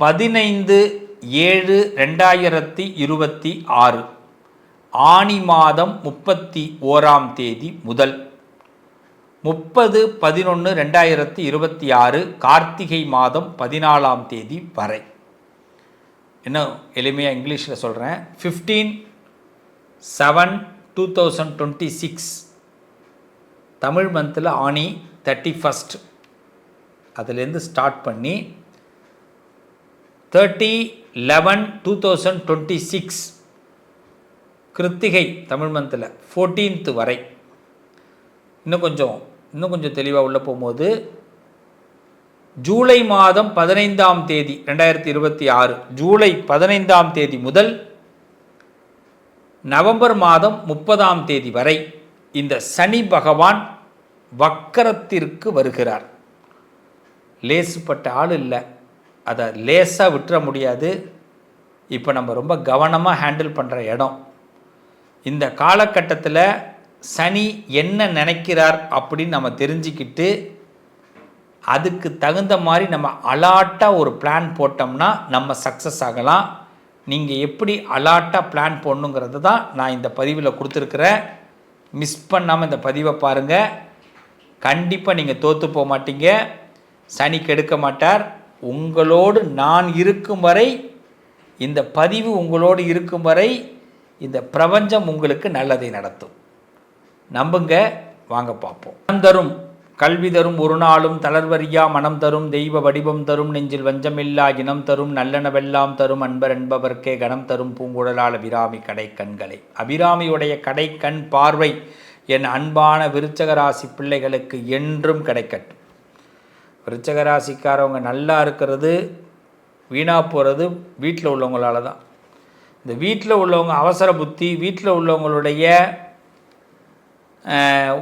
15/7/2026 ஆனி மாதம் 31ஆம் தேதி முதல் 30/11/2026 கார்த்திகை மாதம் 14ஆம் தேதி வரை. இன்னும் எளிமையாக இங்கிலீஷில் சொல்கிறேன். 15/7/2026 தமிழ் மந்தில் ஆனி 31 அதுலேருந்து ஸ்டார்ட் பண்ணி 30/11/2026 கிருத்திகை தமிழ் மந்தில் 14th வரை. இன்னும் கொஞ்சம் தெளிவாக உள்ள போகும்போது ஜூலை மாதம் 15ஆம் தேதி 2026 ஜூலை 15ஆம் தேதி முதல் நவம்பர் மாதம் 30ஆம் தேதி வரை இந்த சனி பகவான் வக்கரத்திற்கு வருகிறார். லேசுப்பட்ட ஆள் இல்லை, அதை லேசாக விட்டுற முடியாது. இப்போ நம்ம ரொம்ப கவனமாக ஹேண்டில் பண்ணுற இடம். இந்த காலகட்டத்தில் சனி என்ன நினைக்கிறார் அப்படின்னு நம்ம தெரிஞ்சுக்கிட்டு அதுக்கு தகுந்த மாதிரி நம்ம அலாட்டாக ஒரு பிளான் போட்டோம்னா நம்ம சக்ஸஸ் ஆகலாம். நீங்கள் எப்படி அலாட்டாக பிளான் போடணுங்கிறது தான் நான் இந்த பதிவில் கொடுத்துருக்குறேன். மிஸ் பண்ணாமல் இந்த பதிவை பாருங்கள். கண்டிப்பாக நீங்கள் தோற்று போக மாட்டீங்க. சனி கெடுக்க மாட்டார். உங்களோடு நான் இருக்கும் வரை, இந்த பதிவு உங்களோடு இருக்கும் வரை இந்த பிரபஞ்சம் உங்களுக்கு நல்லதை நடத்தும். நம்புங்க. வாங்க பார்ப்போம். மனம் தரும் கல்வி தரும் ஒரு நாளும் தளர்வறியா மனம் தரும் தெய்வ வடிவம் தரும் நெஞ்சில் வஞ்சமில்லா இனம் தரும் நல்லனவெல்லாம் தரும் அன்பர் என்பவர்க்கே கணம் தரும் பூங்குழலால் அபிராமி கடை கண்களை. அபிராமியுடைய கடை கண் பார்வை என் அன்பான விருச்சகராசி பிள்ளைகளுக்கு என்றும் கிடைக்கட்டும். விருச்சகராசிக்காரவங்க நல்லா இருக்கிறது, வீணாக போகிறது வீட்டில் உள்ளவங்களால தான். இந்த வீட்டில் உள்ளவங்க அவசர புத்தி, வீட்டில் உள்ளவங்களுடைய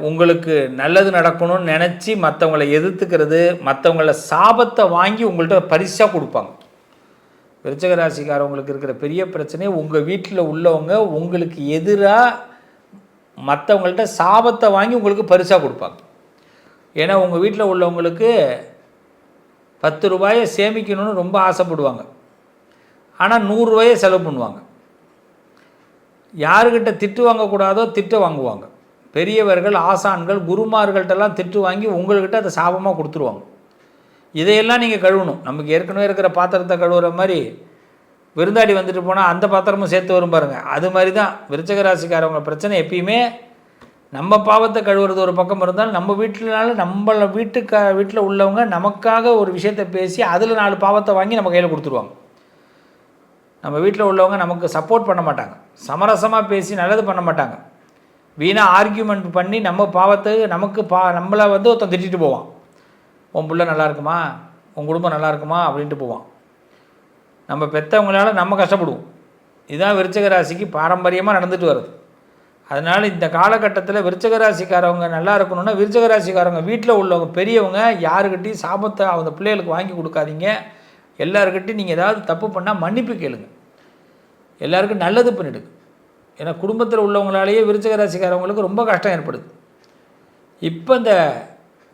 உங்களுக்கு நல்லது நடக்கணும்னு நினச்சி மற்றவங்களை எதிர்த்துக்கிறது, மற்றவங்கள சாபத்தை வாங்கி உங்கள்கிட்ட பரிசாக கொடுப்பாங்க. விருச்சகராசிக்காரவங்களுக்கு இருக்கிற பெரிய பிரச்சனையே உங்கள் வீட்டில் உள்ளவங்க உங்களுக்கு எதிராக மற்றவங்கள்ட்ட சாபத்தை வாங்கி உங்களுக்கு பரிசாக கொடுப்பாங்க. ஏன்னா உங்கள் வீட்டில் உள்ளவங்களுக்கு 10 ரூபாயை சேமிக்கணும்னு ரொம்ப ஆசைப்படுவாங்க. ஆனால் 100 ரூபாயை செலவு பண்ணுவாங்க. யாருக்கிட்ட திட்டு வாங்கக்கூடாதோ திட்ட வாங்குவாங்க. பெரியவர்கள், ஆசான்கள், குருமார்கள்ட்டெல்லாம் திட்டு வாங்கி உங்கள்கிட்ட அதை சாபமாக கொடுத்துருவாங்க. இதையெல்லாம் நீங்கள் கழுவணும். நமக்கு ஏற்கனவே இருக்கிற பாத்திரத்தை கழுவுற மாதிரி விருந்தாடி வந்துட்டு போனால் அந்த பாத்திரமும் சேர்த்து வரும் பாருங்கள். அது மாதிரி தான் விருச்சகராசிக்காரவங்க பிரச்சனை. எப்பயுமே நம்ம பாவத்தை கழுவுறது ஒரு பக்கம் இருந்தாலும் நம்ம நம்மள வீட்டில் உள்ளவங்க நமக்காக ஒரு விஷயத்தை பேசி அதில் 4 பாவத்தை வாங்கி நம்ம கையில் கொடுத்துருவாங்க. நம்ம வீட்டில் உள்ளவங்க நமக்கு சப்போர்ட் பண்ண மாட்டாங்க, சமரசமாக பேசி நல்லது பண்ண மாட்டாங்க. வீணாக ஆர்கியூமெண்ட் பண்ணி நம்ம பாவத்தை நம்மளை ஒருத்தன் திட்டிட்டு போவான். உன் பிள்ளை நல்லா இருக்குமா, உன் குடும்பம் நல்லா இருக்குமா அப்படின்ட்டு போவான். நம்ம பெற்றவங்களால நம்ம கஷ்டப்படுவோம். இதுதான் விருச்சகராசிக்கு பாரம்பரியமாக நடந்துட்டு வருது. அதனால் இந்த காலகட்டத்தில் விருச்சகராசிக்காரவங்க நல்லா இருக்கணும்னா விருச்சகராசிக்காரவங்க வீட்டில் உள்ளவங்க பெரியவங்க யாருக்கிட்டையும் சாபத்தை அவங்க பிள்ளைகளுக்கு வாங்கி கொடுக்காதீங்க. எல்லாருக்கிட்டையும் நீங்கள் ஏதாவது தப்பு பண்ணால் மன்னிப்பு கேளுங்க. எல்லாருக்கும் நல்லது பண்ணிவிடுங்க. ஏன்னா குடும்பத்தில் உள்ளவங்களாலேயே விருச்சகராசிக்காரவங்களுக்கு ரொம்ப கஷ்டம் ஏற்படுது. இப்போ இந்த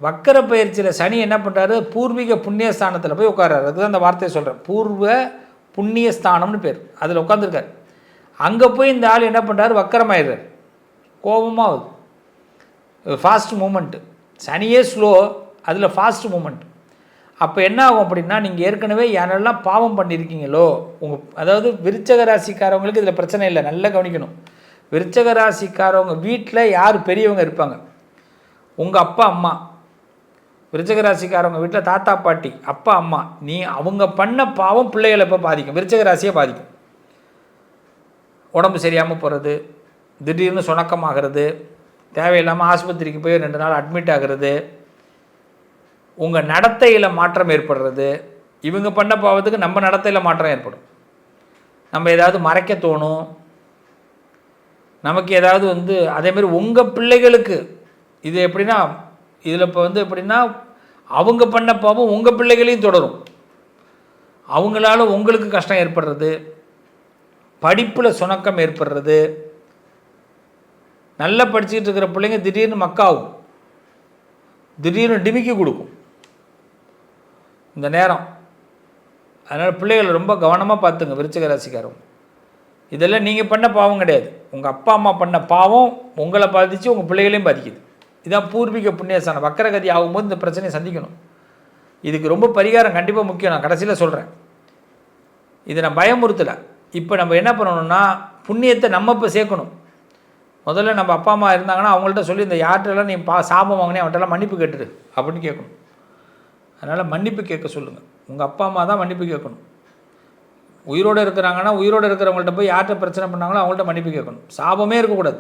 வக்கர பயிற்சியில் சனி என்ன பண்ணுறாரு, பூர்வீக புண்ணியஸ்தானத்தில் போய் உட்காராரு. அதுதான் அந்த வார்த்தையை சொல்கிறேன். பூர்வ புண்ணியஸ்தானம்னு பேர். அதில் உட்காந்துருக்காரு. அங்கே போய் இந்த ஆள் என்ன பண்ணுறாரு, வக்கரமாயிடுறார். கோபமாக ஆகுது. Fast moment. சனியே ஸ்லோ, அதில் ஃபாஸ்ட் மூமெண்ட். அப்போ என்ன ஆகும் அப்படின்னா, நீங்கள் ஏற்கனவே யாரெல்லாம் பாவம் பண்ணியிருக்கீங்களோ அதாவது விருச்சகராசிக்காரவங்களுக்கு இதில் பிரச்சனை இல்லை, நல்லா கவனிக்கணும். விருச்சகராசிக்காரவங்க வீட்டில் யார் பெரியவங்க இருப்பாங்க, உங்கள் அப்பா அம்மா. விருச்சகராசிக்காரவங்க வீட்டில் தாத்தா பாட்டி, அப்பா அம்மா. அவங்க பண்ண பாவம் பிள்ளைகளை இப்போ பாதிக்கும், விருச்சகராசியை பாதிக்கும். உடம்பு சரியாமல் போகிறது, திடீர்னு சுணக்கமாகிறது, தேவையில்லாமல் ஆஸ்பத்திரிக்கு போய் 2 நாள் அட்மிட் ஆகிறது, உங்கள் நடத்தையில் மாற்றம் ஏற்படுறது. இவங்க பண்ண பாவத்துக்கு நம்ம நடத்தையில் மாற்றம் ஏற்படும். நம்ம ஏதாவது மறைக்க தோணும், நமக்கு ஏதாவது அதேமாதிரி உங்கள் பிள்ளைகளுக்கு இது எப்படின்னா, இதில் இப்போ எப்படின்னா அவங்க பண்ண பாவம் உங்கள் பிள்ளைகளையும் தொடரும். அவங்களால உங்களுக்கு கஷ்டம் ஏற்படுறது, படிப்பில் சுணக்கம் ஏற்படுறது. நல்லா படிச்சுக்கிட்டு இருக்கிற பிள்ளைங்க திடீர்னு மக்காகும், திடீர்னு டிமிக்கி கொடுக்கும். இந்த நேரம் அதனால் பிள்ளைகள் ரொம்ப கவனமாக பார்த்துங்க விருச்சிக ராசிக்காரங்க. இதெல்லாம் நீங்கள் பண்ண பாவம் கிடையாது, உங்கள் அப்பா அம்மா பண்ண பாவம் உங்களை பாதித்து உங்கள் பிள்ளைகளையும் பாதிக்குது. இதான் பூர்வீக புண்ணியஸ்தானம். வக்கரகதி ஆகும்போது இந்த பிரச்சனையை சந்திக்கணும். இதுக்கு ரொம்ப பரிகாரம் கண்டிப்பாக முக்கியம். நான் கடைசியில் சொல்கிறேன், இதை நான் பயமுறுத்தலை. இப்போ நம்ம என்ன பண்ணணும்னா புண்ணியத்தை நம்ம இப்போ சேர்க்கணும். முதல்ல நம்ம அப்பா அம்மா இருந்தாங்கன்னா அவங்கள்ட்ட சொல்லி இந்த யார்கிட்டலாம் நீ சாபம் வாங்கினே அவன்கிட்டலாம் மன்னிப்பு கேட்டுரு அப்படின்னு கேட்கணும். அதனால் மன்னிப்பு கேட்க சொல்லுங்கள். உங்கள் அப்பா அம்மா தான் மன்னிப்பு கேட்கணும். உயிரோடு இருக்கிறாங்கன்னா உயிரோடு இருக்கிறவங்கள்ட்ட போய் யார்கிட்ட பிரச்சனை பண்ணாங்களோ அவங்கள்ட்ட மன்னிப்பு கேட்கணும். சாபமே இருக்கக்கூடாது.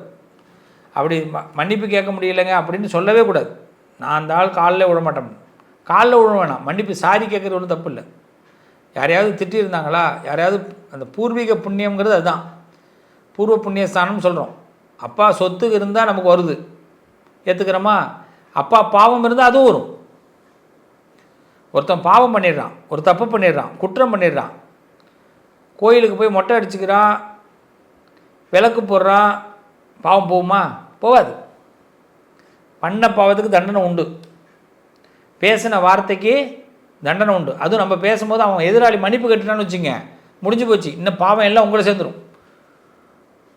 அப்படி மன்னிப்பு கேட்க முடியலைங்க அப்படின்னு சொல்லவே கூடாது. நான் அந்த ஆள் காலில் விட மாட்டேன், காலில் விட வேணாம். மன்னிப்பு சாரி கேட்குறது ஒன்றும் தப்பு இல்லை. யாரையாவது திட்டியிருந்தாங்களா, யாரையாவது அந்த பூர்வீக புண்ணியங்கிறது அதுதான் பூர்வ புண்ணியஸ்தானம்னு சொல்கிறோம். அப்பா சொத்து இருந்தால் நமக்கு வருது, ஏற்றுக்கிறோமா? அப்பா பாவம் இருந்தால் அதுவும் வரும். ஒருத்தன் பாவம் பண்ணிடுறான், ஒரு தப்பு பண்ணிடுறான், குற்றம் பண்ணிடுறான், கோயிலுக்கு போய் மொட்டை அடிச்சுக்கிறான், விளக்கு போடுறான், பாவம் போகுமா? போகாது. பண்ண பாவத்துக்கு தண்டனை உண்டு, பேசின வார்த்தைக்கு தண்டனை உண்டு. அதுவும் நம்ம பேசும்போது அவன் எதிராளி மன்னிப்பு கேட்டுட்டான்னு வச்சுங்க, முடிஞ்சு போச்சு. இன்னும் பாவம் எல்லாம் உங்களை சேர்ந்துடும்.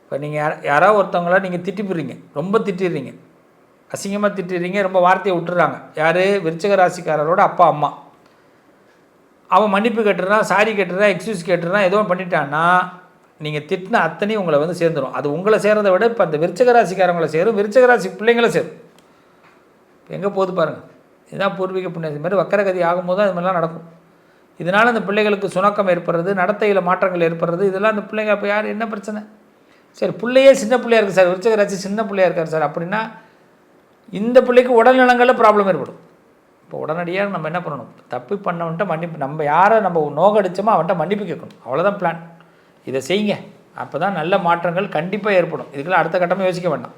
இப்போ நீங்கள் யாராவது ஒருத்தவங்கள நீங்கள் திட்டிப்பிடுறீங்க, ரொம்ப திட்டிடுறீங்க, அசிங்கமாக திட்டிடுறீங்க, ரொம்ப வார்த்தையை விட்டுறாங்க. யார்? விருச்சிக ராசிக்காரரோட அப்பா அம்மா. அவன் மன்னிப்பு கேட்டுறான், சாரி கேட்டுறான், எக்ஸ்கியூஸ் கேட்டுறான், ஏதோ பண்ணிட்டான்னா நீங்கள் திட்டின அத்தனையும் உங்களை வந்து சேர்ந்துடும். அது உங்களை சேர்றதை விட இப்போ அந்த விருச்சிக ராசிக்காரங்களை சேரும், விருச்சிக ராசி பிள்ளைங்களை சேரும். எங்கே போகுது பாருங்கள். இதுதான் பூர்வீக புண்ணியம். இது மாதிரி வக்கரகதி ஆகும்போது தான் இது மாதிரிலாம் நடக்கும். இதனால் அந்த பிள்ளைகளுக்கு சுணக்கம் ஏற்படுறது, நடத்தையில் மாற்றங்கள் ஏற்படுறது, இதெல்லாம் அந்த பிள்ளைங்க அப்போ யார் என்ன பிரச்சனை? சரி, பிள்ளையே சின்ன பிள்ளையாக இருக்குது சார், விருச்சிக ராசி சின்ன பிள்ளையாக இருக்கார் சார் அப்படின்னா இந்த பிள்ளைக்கு உடல் நலங்களில் ப்ராப்ளம் ஏற்படும். இப்போ உடனடியாக நம்ம என்ன பண்ணணும்? தப்பு பண்ணவன்ட்ட மன்னிப்பு, நம்ம யாரை நம்ம நோகடிச்சோமோ அவன்கிட்ட மன்னிப்பு கேட்கணும். அவ்வளோதான் பிளான். இதை செய்யுங்க, அப்போ தான் நல்ல மாற்றங்கள் கண்டிப்பாக ஏற்படும். இதுக்கெல்லாம் அடுத்த கட்டமாக யோசிக்க வேண்டாம்.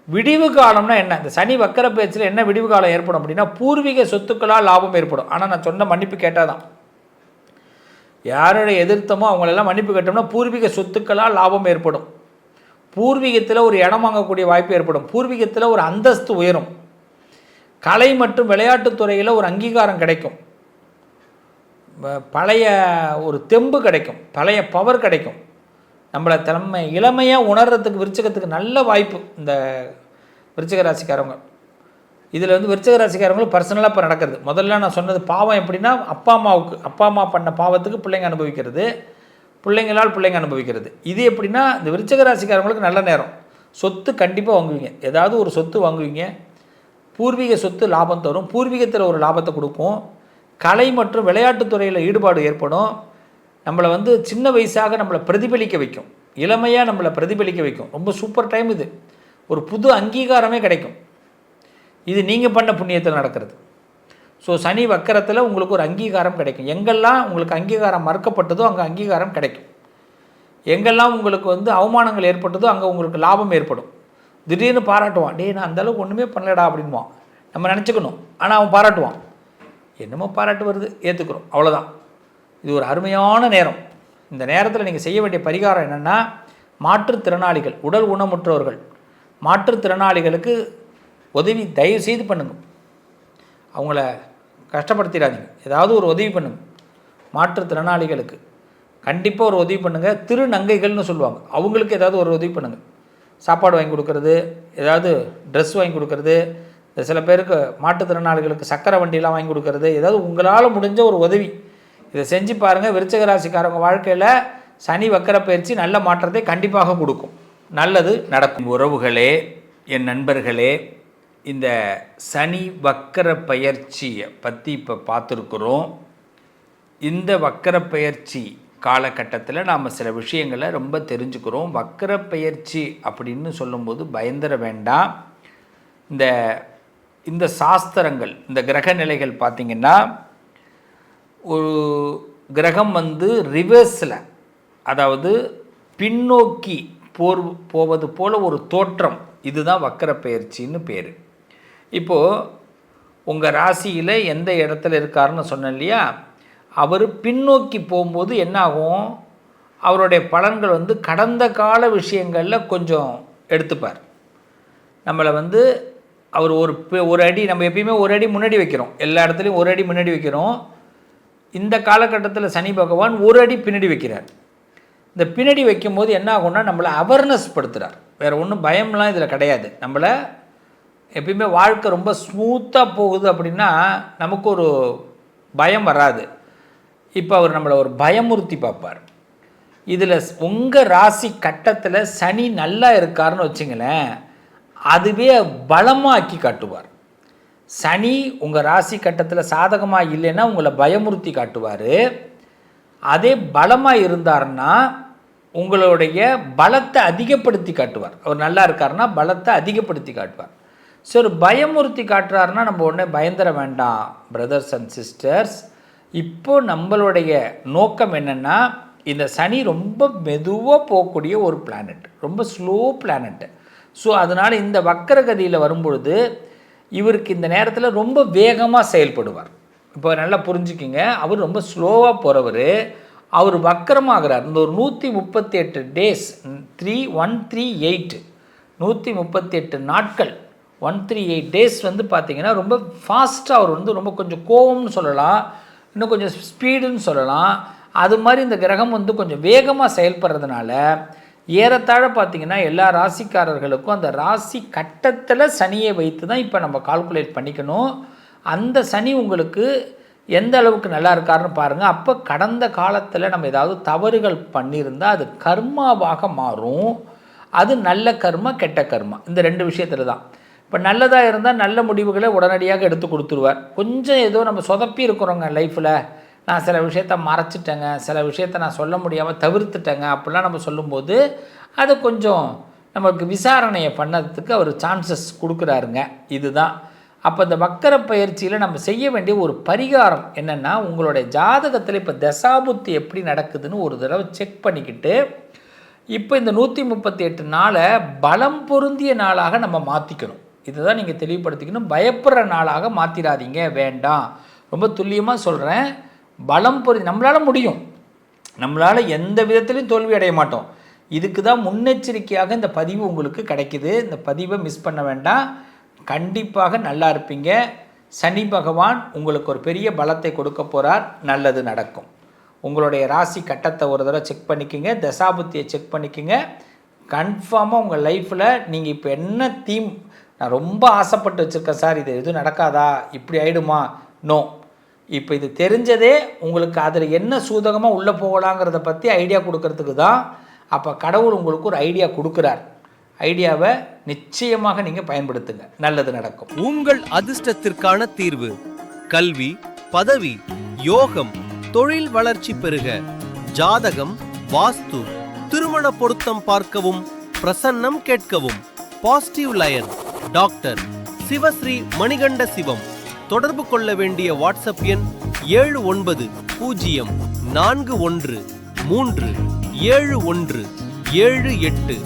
விடிவு காலம்னா என்ன? இந்த சனி வக்கர பேச்சில் என்ன விடிவு காலம் ஏற்படும் அப்படின்னா பூர்வீக சொத்துக்களால் லாபம் ஏற்படும். ஆனால் நான் சொன்ன மன்னிப்பு கேட்டால் தான். யாரோட எதிர்த்தமோ அவங்களெல்லாம் மன்னிப்பு கேட்டோம்னா பூர்வீக சொத்துக்களால் லாபம் ஏற்படும். பூர்வீகத்தில் ஒரு இடம் வாங்கக்கூடிய வாய்ப்பு ஏற்படும். பூர்வீகத்தில் ஒரு அந்தஸ்து உயரும். கலை மற்றும் விளையாட்டுத் துறையில் ஒரு அங்கீகாரம் கிடைக்கும். பழைய ஒரு தெம்பு கிடைக்கும், பழைய பவர் கிடைக்கும். நம்மளை இளமையாக உணர்றதுக்கு விருச்சிகத்துக்கு நல்ல வாய்ப்பு இந்த விருச்சிக ராசிக்காரங்க. இதில் வந்து விருச்சிக ராசிக்காரங்களும் பர்சனலாக இப்போ நடக்கிறது. முதல்ல நான் சொன்னது பாவம் எப்படின்னா அப்பா அம்மா பண்ண பாவத்துக்கு பிள்ளைங்க அனுபவிக்கிறது, பிள்ளைங்களால் பிள்ளைங்க அனுபவிக்கிறது. இது எப்படின்னா இந்த விருச்சிக ராசிக்காரங்களுக்கு நல்ல நேரம். சொத்து கண்டிப்பாக வாங்குவீங்க, ஏதாவது ஒரு சொத்து வாங்குவீங்க. பூர்வீக சொத்து லாபம் தரும், பூர்வீகத்தில் ஒரு லாபத்தை கொடுக்கும். கலை மற்றும் விளையாட்டுத் துறையில் ஈடுபாடு ஏற்படும். நம்மளை வந்து சின்ன வயசாக நம்மளை பிரதிபலிக்க வைக்கும், இளமையாக நம்மளை பிரதிபலிக்க வைக்கும். ரொம்ப சூப்பர் டைம் இது. ஒரு புது அங்கீகாரமே கிடைக்கும். இது நீங்கள் பண்ண புண்ணியத்தில் நடக்கிறது. ஸோ சனி வக்கரத்தில் உங்களுக்கு ஒரு அங்கீகாரம் கிடைக்கும். எங்கெல்லாம் உங்களுக்கு அங்கீகாரம் மறுக்கப்பட்டதோ அங்கே அங்கீகாரம் கிடைக்கும். எங்கெல்லாம் உங்களுக்கு வந்து அவமானங்கள் ஏற்பட்டதோ அங்கே உங்களுக்கு லாபம் ஏற்படும். திடீர்னு பாராட்டுவான், டே நான் அந்தளவுக்கு ஒன்றுமே பண்ணலடா அப்படின்வான். நம்ம நினச்சிக்கணும், ஆனால் அவன் பாராட்டுவான். என்னமோ பாராட்டு வருது, ஏற்றுக்கிறோம், அவ்வளோதான். இது ஒரு அருமையான நேரம். இந்த நேரத்தில் நீங்கள் செய்ய வேண்டிய பரிகாரம் என்னென்னா, மாற்றுத்திறனாளிகள், உடல் ஊனமுற்றவர்கள், மாற்றுத்திறனாளிகளுக்கு உதவி தயவு செய்து பண்ணுங்க. அவங்கள கஷ்டப்படுத்திடாதீங்க, ஏதாவது ஒரு உதவி பண்ணுங்க. மாற்றுத்திறனாளிகளுக்கு கண்டிப்பாக ஒரு உதவி பண்ணுங்கள். திருநங்கைகள்னு சொல்லுவாங்க, அவங்களுக்கு ஏதாவது ஒரு உதவி பண்ணுங்கள். சாப்பாடு வாங்கி கொடுக்கறது, ஏதாவது ட்ரெஸ் வாங்கி கொடுக்கறது, சில பேருக்கு மாற்றுத்திறனாளிகளுக்கு சக்கரை வண்டியெலாம் வாங்கி கொடுக்கறது, ஏதாவது உங்களால் முடிஞ்ச ஒரு உதவி. இதை செஞ்சு பாருங்கள். விருச்சிக ராசிக்காரங்க வாழ்க்கையில் சனி வக்கர பயிற்சி நல்ல மாற்றத்தை கண்டிப்பாக கொடுக்கும். நல்லது நடக்கும். உறவுகளே, என் நண்பர்களே, இந்த சனி வக்கர பயிற்சியை பற்றி இப்போ பார்த்துருக்குறோம். இந்த வக்கர பயிற்சி காலகட்டத்தில் நாம் சில விஷயங்களை ரொம்ப தெரிஞ்சுக்கிறோம். வக்கர பயிற்சி அப்படின்னு சொல்லும்போது பயந்துட வேண்டாம். இந்த சாஸ்திரங்கள், இந்த கிரக நிலைகள் பார்த்திங்கன்னா, ஒரு கிரகம் வந்து ரிவர்ஸில், அதாவது பின்னோக்கி போவது போல் ஒரு தோற்றம், இதுதான் வக்கர பயிற்சின்னு பேர். இப்போது உங்கள் ராசியில் எந்த இடத்துல இருக்காருன்னு சொன்னேன் இல்லையா, அவர் பின்னோக்கி போகும்போது என்னாகும், அவருடைய பலன்கள் வந்து கடந்த கால விஷயங்களில் கொஞ்சம் எடுத்துப்பார். நம்மளை வந்து அவர் ஒரு அடி, நம்ம எப்பயுமே ஒரு அடி முன்னாடி வைக்கிறோம், எல்லா இடத்துலையும் ஒரு அடி முன்னாடி வைக்கிறோம். இந்த காலகட்டத்தில் சனி பகவான் ஒரு அடி பின்னாடி வைக்கிறார். இந்த பின்னாடி வைக்கும்போது என்ன ஆகும்னா நம்மளை அவேர்னஸ் படுத்துகிறார். வேறு ஒன்றும் பயம்லாம் இதில் கிடையாது. நம்மளை எப்பயுமே வாழ்க்கை ரொம்ப ஸ்மூத்தாக போகுது அப்படின்னா நமக்கு ஒரு பயம் வராது. இப்போ அவர் நம்மளை ஒரு பயமுறுத்தி பார்ப்பார். இதில் உங்கள் ராசி கட்டத்தில் சனி நல்லா இருக்காருன்னு வச்சுங்களேன், அதுவே பலமாக்கி காட்டுவார். சனி உங்கள் ராசி கட்டத்தில் சாதகமாக இல்லைன்னா உங்களை பயமுறுத்தி காட்டுவார். அதே பலமாக இருந்தார்னா உங்களுடைய பலத்தை அதிகப்படுத்தி காட்டுவார். அவர் நல்லா இருக்காருன்னா பலத்தை அதிகப்படுத்தி காட்டுவார். ஸோ ஒரு பயமுறுத்தி காட்டுறாருன்னா நம்ம உடனே பயந்துட வேண்டாம் பிரதர்ஸ் அண்ட் சிஸ்டர்ஸ். இப்போது நம்மளுடைய நோக்கம் என்னென்னா, இந்த சனி ரொம்ப மெதுவாக போகக்கூடிய ஒரு பிளானட், ரொம்ப ஸ்லோ பிளானட்டு. ஸோ அதனால் இந்த வக்கரகதியில் வரும்பொழுது இவருக்கு இந்த நேரத்தில் ரொம்ப வேகமாக செயல்படுவார். இப்போ நல்லா புரிஞ்சுக்கிங்க, அவர் ரொம்ப ஸ்லோவாக போகிறவர். அவர் வக்கரமாகிறார். இந்த ஒரு 138 டேஸ் 138 138 நாட்கள் 138 டேஸ் வந்து பார்த்திங்கன்னா ரொம்ப ஃபாஸ்ட்டாக அவர் வந்து ரொம்ப கொஞ்சம் கோவம்னு சொல்லலாம், இன்னும் கொஞ்சம் ஸ்பீடுன்னு சொல்லலாம். அது மாதிரி இந்த கிரகம் வந்து கொஞ்சம் வேகமாக செயல்படுறதுனால ஏறத்தாழ பார்த்திங்கன்னா எல்லா ராசிக்காரர்களுக்கும் அந்த ராசி கட்டத்தில் சனியை வைத்து தான் இப்போ நம்ம கால்குலேட் பண்ணிக்கணும். அந்த சனி உங்களுக்கு எந்த அளவுக்கு நல்லா இருக்காருன்னு பாருங்கள். அப்போ கடந்த காலத்தில் நம்ம ஏதாவது தவறுகள் பண்ணியிருந்தால் அது கர்மாவாக மாறும். அது நல்ல கர்மா கெட்ட கர்மா, இந்த 2 விஷயத்தில் தான். இப்போ நல்லதாக இருந்தால் நல்ல முடிவுகளை உடனடியாக எடுத்து கொடுத்துருவார். கொஞ்சம் ஏதோ நம்ம சொதப்பி இருக்கிறோங்க லைஃப்பில், நான் சில விஷயத்த மறைச்சிட்டேங்க, சில விஷயத்த நான் சொல்ல முடியாமல் தவிர்த்துட்டேங்க அப்படிலாம் நம்ம சொல்லும்போது அது கொஞ்சம் நமக்கு விசாரணையை பண்ணதுக்கு அவர் சான்சஸ் கொடுக்குறாருங்க. இதுதான். அப்போ இந்த வக்கர பயிற்சியில் நம்ம செய்ய வேண்டிய ஒரு பரிகாரம் என்னென்னா, உங்களுடைய ஜாதகத்தில் இப்போ தசாபுத்தி எப்படி நடக்குதுன்னு ஒரு தடவை செக் பண்ணிக்கிட்டு இப்போ இந்த 138 நாளை பலம் பொருந்திய நாளாக நம்ம மாற்றிக்கணும். இதுதான் நீங்கள் தெளிவுபடுத்திக்கணும். பயப்படுற நாளாக மாற்றிடாதீங்க, வேண்டாம். ரொம்ப துல்லியமாக சொல்கிறேன். பலம் நம்மளால் முடியும், நம்மளால் எந்த விதத்துலையும் தோல்வி அடைய மாட்டோம். இதுக்கு தான் முன்னெச்சரிக்கையாக இந்த பதிவு உங்களுக்கு கிடைக்குது. இந்த பதிவை மிஸ் பண்ண வேண்டாம். கண்டிப்பாக நல்லா இருப்பீங்க. சனி பகவான் உங்களுக்கு ஒரு பெரிய பலத்தை கொடுக்க போகிறார். நல்லது நடக்கும். உங்களுடைய ராசி கட்டத்தை ஒரு தடவை செக் பண்ணிக்கோங்க, தசாபுத்தியை செக் பண்ணிக்கோங்க. கன்ஃபார்மாக உங்கள் லைஃப்பில் நீங்கள் இப்போ என்ன தீம், நான் ரொம்ப ஆசைப்பட்டு வச்சுருக்கேன் சார், இது எதுவும் நடக்காதா, இப்படி ஆகிடுமா, நோ. இப்போ இது தெரிஞ்சதே உங்களுக்கு அதில் என்ன சூதகமாக உள்ளே போகலாங்கிறத பற்றி ஐடியா கொடுக்கறதுக்கு தான். அப்போ கடவுள் உங்களுக்கு ஒரு ஐடியா கொடுக்குறார். ஐடியாவை நிச்சயமாக நீங்கள் பயன்படுத்துங்க, நல்லது நடக்கும். உங்கள் அதிர்ஷ்டத்திற்கான தீர்வு கல்வி, பதவி, யோகம், தொழில் வளர்ச்சி பெருக, ஜாதகம், வாஸ்து, திருமண பொருத்தம் பார்க்கவும், பிரசன்னம் கேட்கவும். Positive line doctor Sivasri Manikanda Sivam. தொடர்பு கொள்ள வேண்டிய வாட்ஸ்அப் எண் 7904137178.